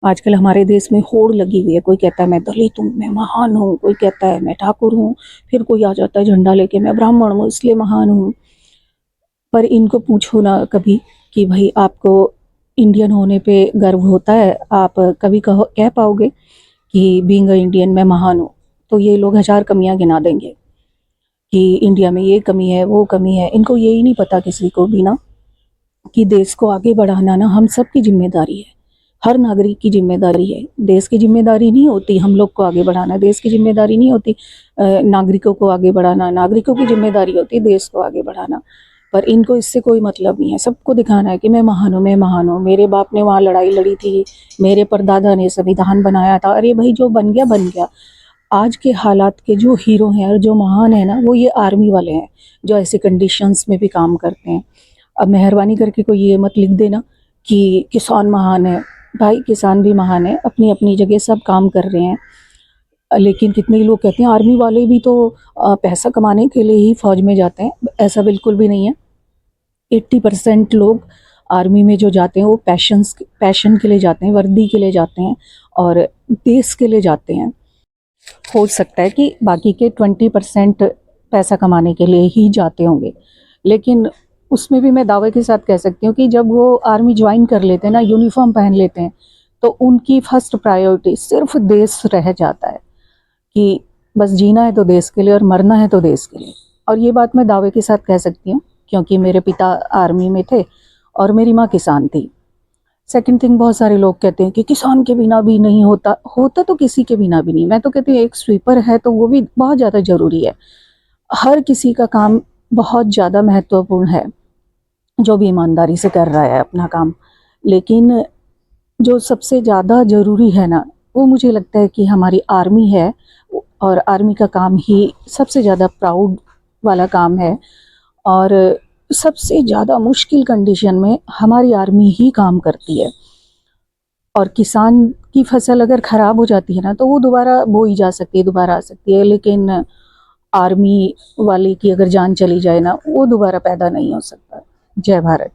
आजकल हमारे देश में होड़ लगी हुई है, कोई कहता है मैं दलित हूँ, मैं महान हूँ, कोई कहता है मैं ठाकुर हूँ, फिर कोई आ जाता है झंडा लेके मैं ब्राह्मण हूँ इसलिए महान हूँ। पर इनको पूछो ना कभी कि भाई आपको इंडियन होने पे गर्व होता है? आप कभी कह पाओगे कि बीइंग अ इंडियन मैं महान हूँ? तो ये लोग हजार कमियां गिना देंगे कि इंडिया में ये कमी है, वो कमी है। इनको यही नहीं पता किसी को भी ना कि देश को आगे बढ़ाना ना हम सब की जिम्मेदारी है, हर नागरिक की जिम्मेदारी है। देश की जिम्मेदारी नहीं होती हम लोग को आगे बढ़ाना, देश की जिम्मेदारी नहीं होती नागरिकों को आगे बढ़ाना, नागरिकों की जिम्मेदारी होती है देश को आगे बढ़ाना। पर इनको इससे कोई मतलब नहीं है, सबको दिखाना है कि मैं महान हूँ, मैं महान हूँ, मेरे बाप ने वहाँ लड़ाई लड़ी थी, मेरे परदादा ने संविधान बनाया था। अरे भाई जो बन गया बन गया। आज के हालात के जो हीरो हैं और जो महान है ना वो ये आर्मी वाले हैं जो ऐसे कंडीशंस में भी काम करते हैं। अब मेहरबानी करके कोई ये मत लिख देना कि किसान महान है। भाई किसान भी महान है, अपनी अपनी जगह सब काम कर रहे हैं। लेकिन कितने ही लोग कहते हैं आर्मी वाले भी तो पैसा कमाने के लिए ही फौज में जाते हैं। ऐसा बिल्कुल भी नहीं है। 80% लोग आर्मी में जो जाते हैं वो पैशन के लिए जाते हैं, वर्दी के लिए जाते हैं और देश के लिए जाते हैं। हो सकता है कि बाकी के 20% पैसा कमाने के लिए ही जाते होंगे, लेकिन उसमें भी मैं दावे के साथ कह सकती हूँ कि जब वो आर्मी ज्वाइन कर लेते हैं ना, यूनिफॉर्म पहन लेते हैं, तो उनकी फर्स्ट प्रायोरिटी सिर्फ देश रह जाता है कि बस जीना है तो देश के लिए और मरना है तो देश के लिए। और ये बात मैं दावे के साथ कह सकती हूँ क्योंकि मेरे पिता आर्मी में थे और मेरी माँ किसान थी। सेकंड थिंग, बहुत सारे लोग कहते हैं कि किसान के बिना भी नहीं होता, होता तो किसी के बिना भी नहीं। मैं तो कहती हूँ एक स्वीपर है तो वो भी बहुत ज़्यादा ज़रूरी है। हर किसी का काम बहुत ज़्यादा महत्वपूर्ण है जो भी ईमानदारी से कर रहा है अपना काम। लेकिन जो सबसे ज़्यादा ज़रूरी है ना, वो मुझे लगता है कि हमारी आर्मी है और आर्मी का काम ही सबसे ज़्यादा प्राउड वाला काम है। और सबसे ज़्यादा मुश्किल कंडीशन में हमारी आर्मी ही काम करती है। और किसान की फसल अगर ख़राब हो जाती है ना तो वो दोबारा बोई जा सकती है, दोबारा आ सकती है। लेकिन आर्मी वाले की अगर जान चली जाए ना वो दोबारा पैदा नहीं हो सकता। जय भारत।